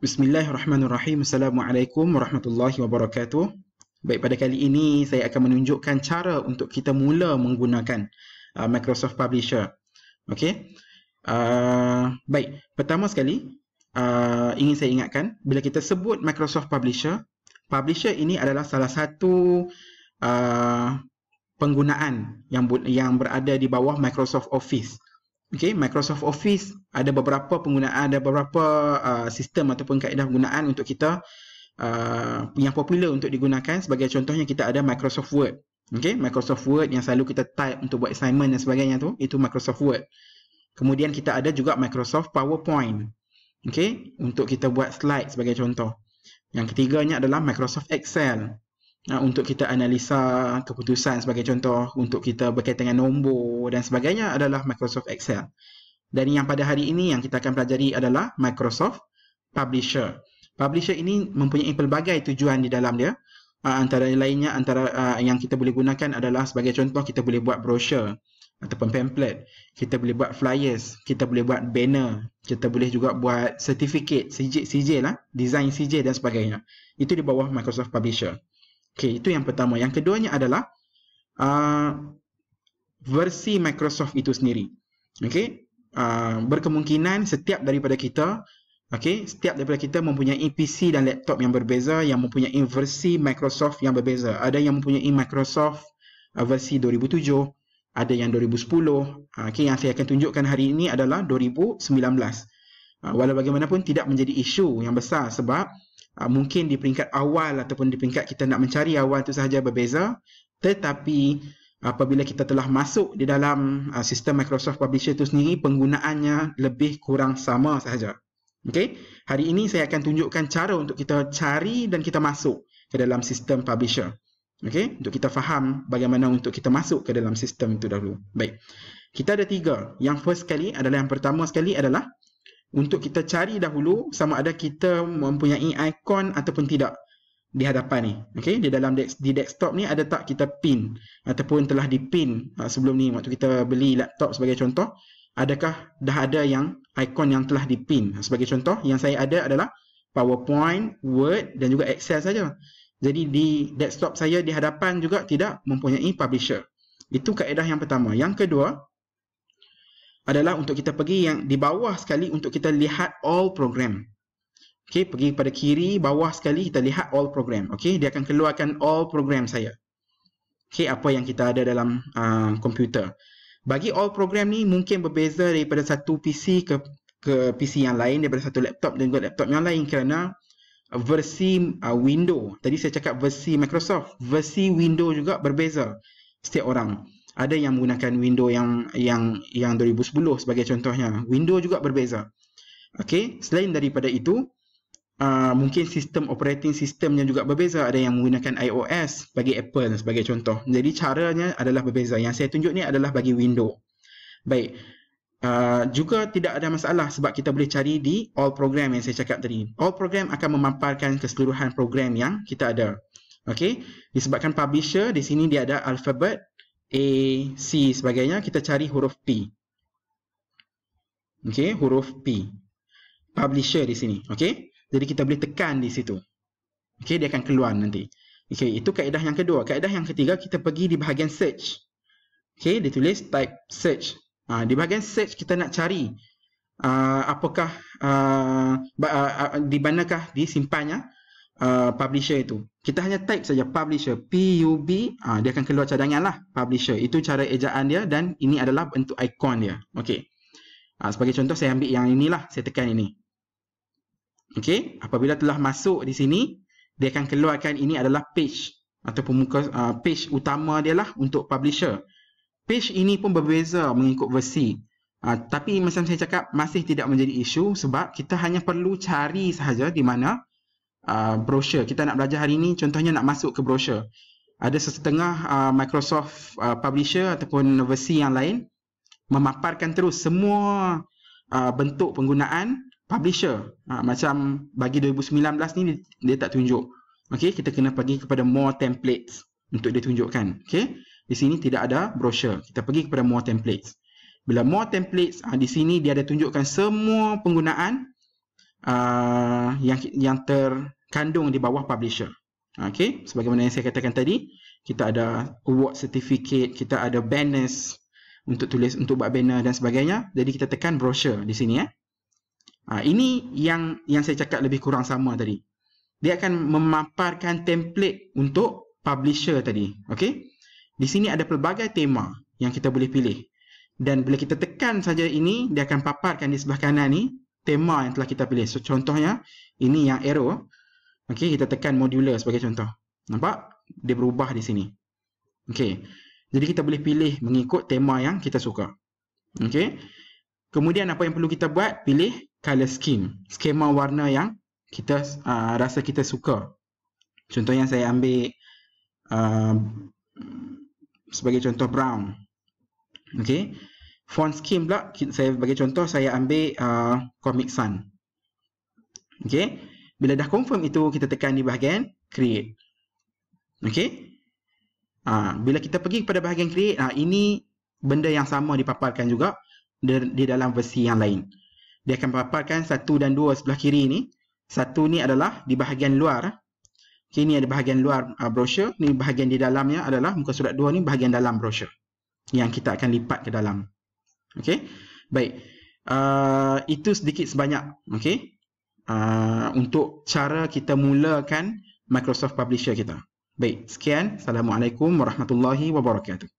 Bismillahirrahmanirrahim. Assalamualaikum warahmatullahi wabarakatuh. Baik, pada kali ini saya akan menunjukkan cara untuk kita mula menggunakan Microsoft Publisher. Okey. Baik, pertama sekali ingin saya ingatkan, bila kita sebut Microsoft Publisher, Publisher ini adalah salah satu penggunaan yang berada di bawah Microsoft Office. Okay, Microsoft Office ada beberapa penggunaan, ada beberapa sistem ataupun kaedah penggunaan untuk kita yang popular untuk digunakan. Sebagai contohnya, kita ada Microsoft Word. Okay, Microsoft Word yang selalu kita type untuk buat assignment dan sebagainya tu, itu Microsoft Word. Kemudian kita ada juga Microsoft PowerPoint. Okay, untuk kita buat slide sebagai contoh. Yang ketiganya adalah Microsoft Excel. Untuk kita analisa keputusan sebagai contoh, untuk kita berkaitan dengan nombor dan sebagainya adalah Microsoft Excel. Dan yang pada hari ini yang kita akan pelajari adalah Microsoft Publisher. Publisher ini mempunyai pelbagai tujuan di dalam dia. Antara lainnya, yang kita boleh gunakan adalah sebagai contoh, kita boleh buat brochure ataupun pamphlet, kita boleh buat flyers, kita boleh buat banner, kita boleh juga buat certificate, CJ lah, design CJ dan sebagainya. Itu di bawah Microsoft Publisher. Okey, itu yang pertama. Yang keduanya adalah versi Microsoft itu sendiri. Okey, berkemungkinan setiap daripada kita mempunyai PC dan laptop yang berbeza, yang mempunyai versi Microsoft yang berbeza. Ada yang mempunyai Microsoft versi 2007, ada yang 2010. Okey, yang saya akan tunjukkan hari ini adalah 2019. Walau bagaimanapun tidak menjadi isu yang besar, sebab mungkin di peringkat awal ataupun di peringkat kita nak mencari awal itu sahaja berbeza, tetapi apabila kita telah masuk di dalam sistem Microsoft Publisher itu sendiri, penggunaannya lebih kurang sama sahaja. Okey, hari ini saya akan tunjukkan cara untuk kita cari dan kita masuk ke dalam sistem Publisher. Okey, untuk kita faham bagaimana untuk kita masuk ke dalam sistem itu dahulu. Baik, kita ada tiga. Yang pertama sekali adalah untuk kita cari dahulu sama ada kita mempunyai ikon ataupun tidak di hadapan ni. Okey, di dalam di desktop ni ada tak kita pin ataupun telah dipin sebelum ni waktu kita beli laptop sebagai contoh, adakah dah ada yang ikon yang telah dipin? Sebagai contoh, yang saya ada adalah PowerPoint, Word dan juga Excel saja. Jadi di desktop saya di hadapan juga tidak mempunyai Publisher. Itu kaedah yang pertama. Yang kedua adalah untuk kita pergi yang di bawah sekali untuk kita lihat all program. Okey, pergi pada kiri bawah sekali kita lihat all program. Okey, dia akan keluarkan all program saya. Okey, apa yang kita ada dalam komputer. Bagi all program ni mungkin berbeza daripada satu PC ke PC yang lain, daripada satu laptop dan juga laptop yang lain, kerana versi Windows. Tadi saya cakap versi Microsoft, versi Windows juga berbeza setiap orang. Ada yang menggunakan Windows yang 2010 sebagai contohnya. Windows juga berbeza. Okey, selain daripada itu, mungkin sistem operating sistemnya juga berbeza. Ada yang menggunakan iOS bagi Apple sebagai contoh. Jadi caranya adalah berbeza. Yang saya tunjuk ni adalah bagi Windows. Baik. Juga tidak ada masalah sebab kita boleh cari di all program yang saya cakap tadi. All program akan memaparkan keseluruhan program yang kita ada. Okey, disebabkan Publisher di sini dia ada alfabet A, C sebagainya, kita cari huruf P. Okey, huruf P. Publisher di sini. Okey, jadi kita boleh tekan di situ. Okey, dia akan keluar nanti. Okey, itu kaedah yang kedua. Kaedah yang ketiga, kita pergi di bahagian search. Okey, dia tulis type search. Di bahagian search kita nak cari apakah di manakah disimpannya Publisher itu. Kita hanya type saja Publisher, PUB, dia akan keluar cadangan lah Publisher. Itu cara ejaan dia dan ini adalah bentuk ikon dia. Okey, sebagai contoh saya ambil yang inilah, saya tekan ini. Okey, apabila telah masuk di sini, dia akan keluarkan ini adalah page ataupun muka page utama dia lah untuk Publisher. Page ini pun berbeza mengikut versi. Tapi macam saya cakap, masih tidak menjadi isu sebab kita hanya perlu cari sahaja di mana brochure. Kita nak belajar hari ini, contohnya nak masuk ke brochure. Ada setengah Microsoft Publisher ataupun versi yang lain memaparkan terus semua bentuk penggunaan Publisher. Macam bagi 2019 ni dia tak tunjuk. Okey, kita kena pergi kepada more templates untuk dia tunjukkan. Okey, di sini tidak ada brochure. Kita pergi kepada more templates. Bila more templates, di sini dia ada tunjukkan semua penggunaan yang terkandung di bawah publisher. Okey, sebagaimana yang saya katakan tadi, kita ada award certificate, kita ada banners untuk tulis, untuk buat banner dan sebagainya. Jadi kita tekan brochure di sini ya. Ini yang saya cakap lebih kurang sama tadi. Dia akan memaparkan template untuk publisher tadi. Okey. Di sini ada pelbagai tema yang kita boleh pilih. Dan bila kita tekan saja ini, dia akan paparkan di sebelah kanan ni tema yang telah kita pilih. So contohnya ini yang arrow. Okey, kita tekan modular sebagai contoh. Nampak? Dia berubah di sini. Okey. Jadi kita boleh pilih mengikut tema yang kita suka. Okey. Kemudian apa yang perlu kita buat? Pilih color scheme. Skema warna yang kita rasa kita suka. Contohnya saya ambil sebagai contoh brown. Okey. Font scheme pula, saya bagi contoh, saya ambil Comic Sans. Okey. Bila dah confirm itu, kita tekan di bahagian create. Okey. Bila kita pergi kepada bahagian create, ini benda yang sama dipaparkan juga di dalam versi yang lain. Dia akan paparkan 1 dan 2 sebelah kiri ni. 1 ni adalah di bahagian luar. Okay, ni ada bahagian luar brochure. Ni bahagian di dalamnya adalah muka surat 2 ni bahagian dalam brochure yang kita akan lipat ke dalam. Okey. Baik. Itu sedikit sebanyak, okey. Untuk cara kita mulakan Microsoft Publisher kita. Baik, sekian. Assalamualaikum warahmatullahi wabarakatuh.